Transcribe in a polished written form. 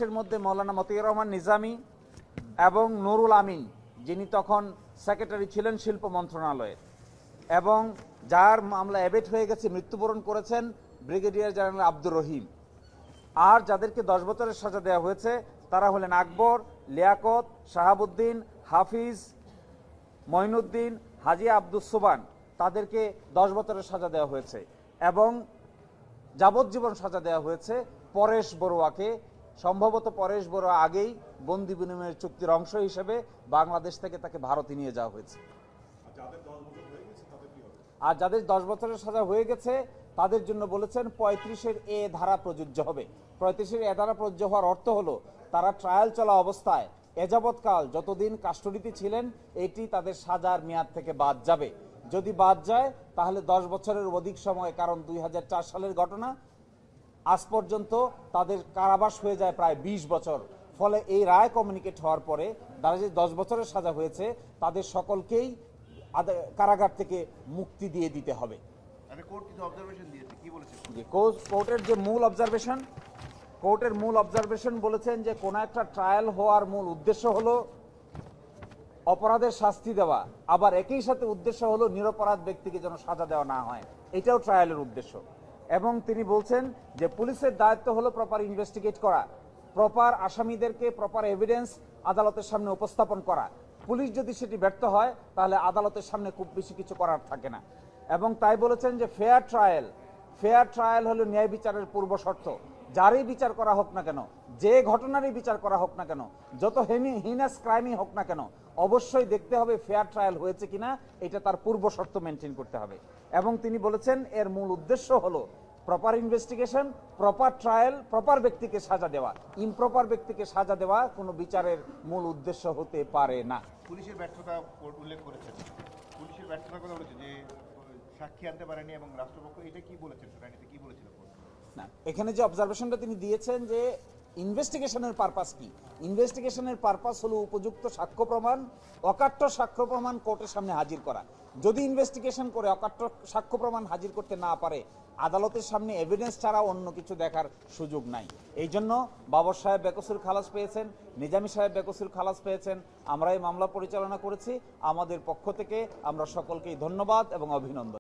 মাসের মধ্যে মৌলানা মতিউর রহমান নিজামী এবং নুরুল আমিন, যিনি তখন সেক্রেটারি ছিলেন শিল্প মন্ত্রণালয়ের, এবং যার মামলা অ্যাবেট হয়ে গেছে, মৃত্যুবরণ করেছেন ব্রিগেডিয়ার জেনারেল আব্দুর রহিম। আর যাদেরকে 10 বছরের সাজা দেওয়া হয়েছে তারা হলেন আকবর, লিয়াকত, শাহাবুদ্দিন, হাফিজ, মঈনুদ্দিন, হাজি আব্দুস সুবান। তাদেরকে 10 বছরের সাজা দেওয়া হয়েছে এবং যাবজ্জীবন সাজা দেওয়া হয়েছে পরেশ বড়ুয়াকে। সম্ভবত পরেশ বড়ুয়া আগেই বন্দি বিনিময়ের চুক্তির অংশ হিসেবে বাংলাদেশ থেকে তাকে ভারতে নিয়ে যাওয়া হয়েছে। আর যাদের 10 বছরের সাজা হয়ে গেছে তাদের জন্য বলেছেন 35-এর এ ধারা প্রযোজ্য হবে। 35-এর এ ধারা প্রযোজ্য হওয়ার অর্থ হলো তারা ট্রায়াল চলা অবস্থায় এযাবৎকাল যতদিন কাস্টডিতে ছিলেন এটি তাদের সাজার মেয়াদ থেকে বাদ যাবে। যদি বাদ যায় তাহলে 10 বছরের অধিক সময়, কারণ 2004 সালের ঘটনা, আজ পর্যন্ত তাদের কারাবাস হয়ে যায় প্রায় 20 বছর। ফলে এই রায় কমিউনিকেট হওয়ার পরে তারা যে 10 বছরের সাজা হয়েছে তাদের সকলকেই কারাগার থেকে মুক্তি দিয়ে দিতে হবে। কোর্টের যে মূল অবজারভেশন বলেছেন যে কোন একটা ট্রায়াল হওয়ার মূল উদ্দেশ্য হলো অপরাধের শাস্তি দেওয়া, আবার একই সাথে উদ্দেশ্য হলো নিরপরাধ ব্যক্তিকে যেন সাজা দেওয়া না হয়, এটাও ট্রায়ালের উদ্দেশ্য। এবং তিনি বলছেন যে পুলিশের দায়িত্ব হলো প্রপার ইনভেস্টিগেট করা, প্রপার আসামিদেরকে প্রপার এভিডেন্স আদালতের সামনে উপস্থাপন করা। পুলিশ যদি সেটি ব্যর্থ হয় তাহলে আদালতের সামনে খুব বেশি কিছু করার থাকে না। এবং তাই বলেছেন যে ফেয়ার ট্রায়াল হলো ন্যায় বিচারের পূর্ব শর্ত। যারই বিচার করা হোক না কেন, যে ঘটনারই বিচার করা হোক না কেন, যত হিনাস ক্রাইমই হোক না কেন, অবশ্যই দেখতে হবে ফেয়ার ট্রায়াল হয়েছে কিনা, এটা তার পূর্ব শর্ত মেনটেন করতে হবে। এবং তিনি বলেছেন এর মূল উদ্দেশ্য হলো proper investigation, proper trial, proper ব্যক্তিকে সাজা দেওয়া। ইমপ্রপার ব্যক্তিকে সাজা দেওয়া কোনো বিচারের মূল উদ্দেশ্য হতে পারে না। পুলিশের ব্যর্থতা উল্লেখ করেছেন, পুলিশের ব্যর্থতার কথা বলেছে যে সাক্ষী আনতে পারেনি এবং রাষ্ট্রপক্ষ, এটা কি বলেছেন, কি বলেছিল না? এখানে যে অবজারভেশনটা তিনি দিয়েছেন যে ইনভেস্টিগেশনের পারপাস কি, ইনভেস্টিগেশনের পারপাস হলো উপযুক্ত সাক্ষ্য প্রমাণ, অকাট্য সাক্ষ্য প্রমাণ কোর্টের সামনে হাজির করা। যদি ইনভেস্টিগেশন করে অকাট্য সাক্ষ্য প্রমাণ হাজির করতে না পারে, আদালতের সামনে এভিডেন্স ছাড়া অন্য কিছু দেখার সুযোগ নাই। এই জন্য বাবর সাহেব বেকসুর খালাস পেয়েছেন, নিজামী সাহেব বেকসুর খালাস পেয়েছেন। আমরা এই মামলা পরিচালনা করেছি, আমাদের পক্ষ থেকে আমরা সকলকেই ধন্যবাদ এবং অভিনন্দন।